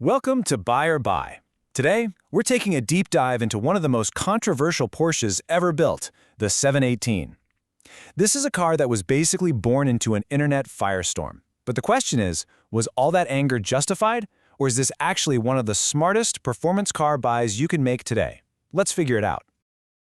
Welcome to Buy or Buy. Today, we're taking a deep dive into one of the most controversial Porsches ever built, the 718. This is a car that was basically born into an internet firestorm. But the question is, was all that anger justified, or is this actually one of the smartest performance car buys you can make today? Let's figure it out.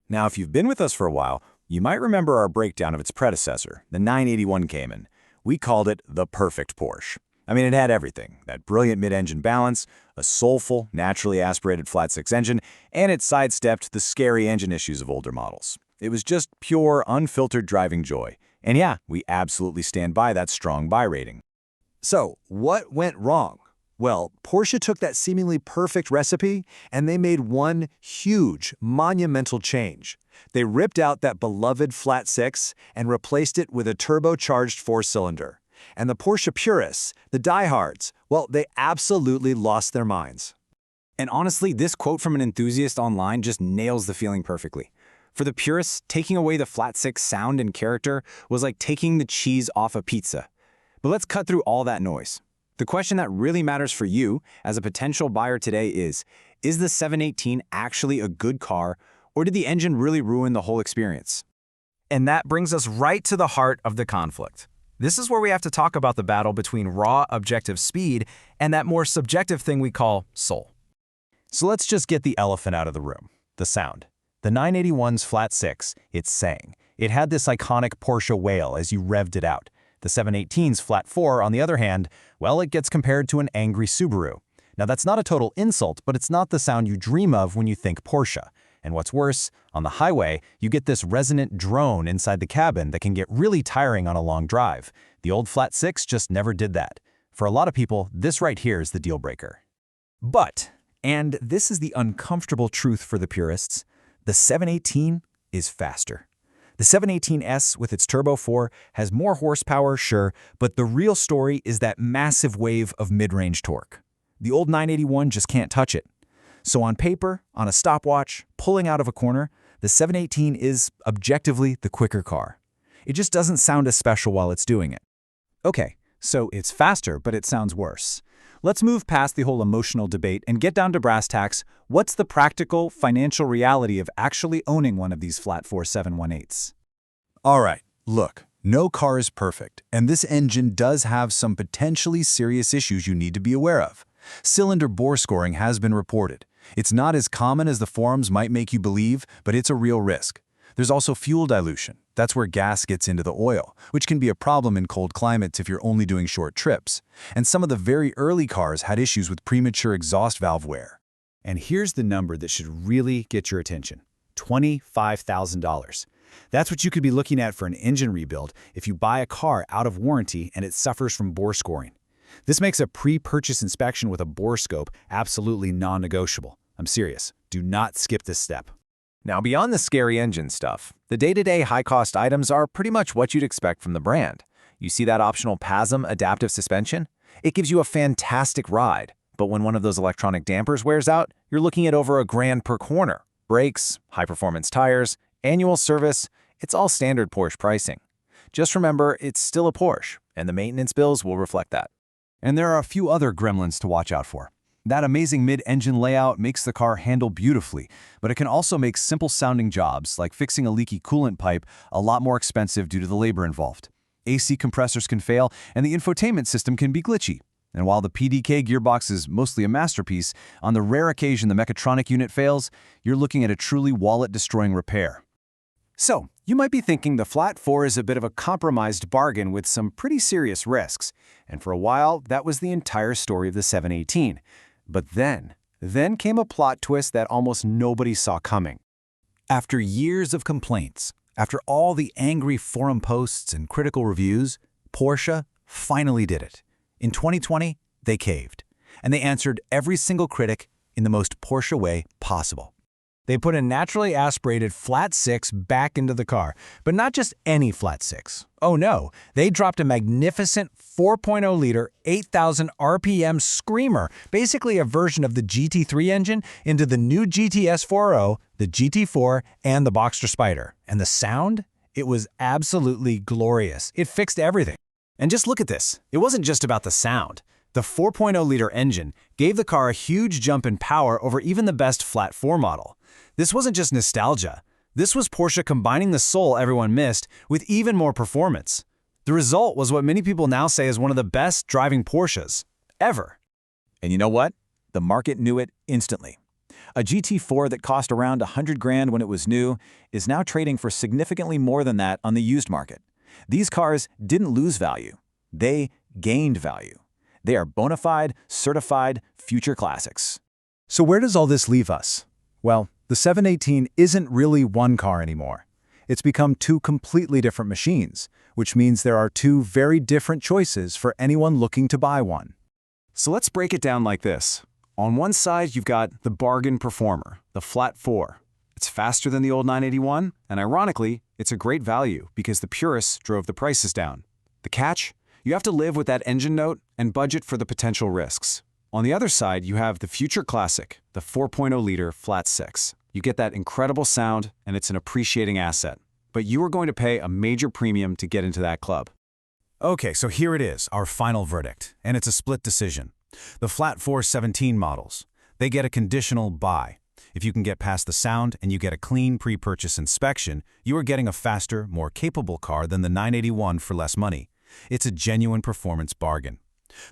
Now, if you've been with us for a while, you might remember our breakdown of its predecessor, the 981 Cayman. We called it the perfect Porsche. I mean, it had everything: that brilliant mid-engine balance, a soulful, naturally aspirated flat-six engine, and it sidestepped the scary engine issues of older models. It was just pure, unfiltered driving joy. And yeah, we absolutely stand by that strong buy rating. So, what went wrong? Well, Porsche took that seemingly perfect recipe and they made one huge, monumental change. They ripped out that beloved flat six and replaced it with a turbocharged four-cylinder. And the Porsche purists, the diehards, well, they absolutely lost their minds. And honestly, this quote from an enthusiast online just nails the feeling perfectly. For the purists, taking away the flat-six sound and character was like taking the cheese off a pizza. But let's cut through all that noise. The question that really matters for you as a potential buyer today is the 718 actually a good car, or did the engine really ruin the whole experience? And that brings us right to the heart of the conflict. This is where we have to talk about the battle between raw, objective speed and that more subjective thing we call soul. So let's just get the elephant out of the room, the sound. The 981's flat six, it sang. It had this iconic Porsche wail as you revved it out. The 718's flat four, on the other hand, well, it gets compared to an angry Subaru. Now that's not a total insult, but it's not the sound you dream of when you think Porsche. And what's worse, on the highway, you get this resonant drone inside the cabin that can get really tiring on a long drive. The old flat six just never did that. For a lot of people, this right here is the deal breaker. But, and this is the uncomfortable truth for the purists, the 718 is faster. The 718S with its Turbo 4 has more horsepower, sure, but the real story is that massive wave of mid-range torque. The old 981 just can't touch it. So on paper, on a stopwatch, pulling out of a corner, the 718 is objectively the quicker car. It just doesn't sound as special while it's doing it. Okay, so it's faster, but it sounds worse. Let's move past the whole emotional debate and get down to brass tacks. What's the practical, financial reality of actually owning one of these flat 4 718s? All right, look, no car is perfect, and this engine does have some potentially serious issues you need to be aware of. Cylinder bore scoring has been reported. It's not as common as the forums might make you believe, but it's a real risk. There's also fuel dilution. That's where gas gets into the oil, which can be a problem in cold climates if you're only doing short trips. And some of the very early cars had issues with premature exhaust valve wear. And here's the number that should really get your attention: $25,000. That's what you could be looking at for an engine rebuild if you buy a car out of warranty and it suffers from bore scoring. This makes a pre-purchase inspection with a bore scope absolutely non-negotiable. I'm serious. Do not skip this step. Now, beyond the scary engine stuff, the day-to-day high-cost items are pretty much what you'd expect from the brand. You see that optional PASM adaptive suspension? It gives you a fantastic ride, but when one of those electronic dampers wears out, you're looking at over $1,000 per corner. Brakes, high-performance tires, annual service, it's all standard Porsche pricing. Just remember, it's still a Porsche, and the maintenance bills will reflect that. And there are a few other gremlins to watch out for. That amazing mid-engine layout makes the car handle beautifully, but it can also make simple-sounding jobs, like fixing a leaky coolant pipe, a lot more expensive due to the labor involved. AC compressors can fail, and the infotainment system can be glitchy. And while the PDK gearbox is mostly a masterpiece, on the rare occasion the mechatronic unit fails, you're looking at a truly wallet-destroying repair. So, you might be thinking the flat 4 is a bit of a compromised bargain with some pretty serious risks, and for a while, that was the entire story of the 718. But then came a plot twist that almost nobody saw coming. After years of complaints, after all the angry forum posts and critical reviews, Porsche finally did it. In 2020, they caved, and they answered every single critic in the most Porsche way possible. They put a naturally aspirated flat six back into the car, but not just any flat six. Oh no, they dropped a magnificent 4.0-liter, 8,000 RPM screamer, basically a version of the GT3 engine, into the new GTS 4.0, the GT4, and the Boxster Spider. And the sound? It was absolutely glorious. It fixed everything. And just look at this. It wasn't just about the sound. The 4.0-liter engine gave the car a huge jump in power over even the best flat 4 model. This wasn't just nostalgia. This was Porsche combining the soul everyone missed with even more performance. The result was what many people now say is one of the best driving Porsches ever. And you know what? The market knew it instantly. A GT4 that cost around $100,000 when it was new is now trading for significantly more than that on the used market. These cars didn't lose value. They gained value. They are bona fide, certified future classics. So where does all this leave us? Well, the 718 isn't really one car anymore. It's become two completely different machines, which means there are two very different choices for anyone looking to buy one. So let's break it down like this. On one side, you've got the bargain performer, the flat 4. It's faster than the old 981, and ironically, it's a great value because the purists drove the prices down. The catch? You have to live with that engine note and budget for the potential risks. On the other side, you have the future classic, the 4.0-liter flat 6. You get that incredible sound, and it's an appreciating asset. But you are going to pay a major premium to get into that club. Okay, so here it is, our final verdict, and it's a split decision. The flat 417 models, they get a conditional buy. If you can get past the sound and you get a clean pre-purchase inspection, you are getting a faster, more capable car than the 981 for less money. It's a genuine performance bargain.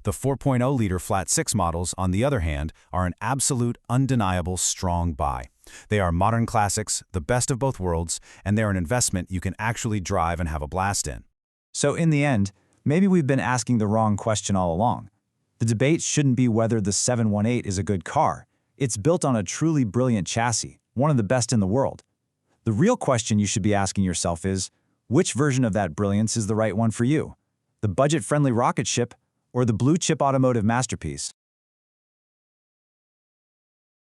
The 4.0-liter flat 6 models, on the other hand, are an absolute, undeniable, strong buy. They are modern classics, the best of both worlds, and they're an investment you can actually drive and have a blast in. So in the end, maybe we've been asking the wrong question all along. The debate shouldn't be whether the 718 is a good car. It's built on a truly brilliant chassis, one of the best in the world. The real question you should be asking yourself is, which version of that brilliance is the right one for you? The budget-friendly rocket ship or the blue-chip automotive masterpiece?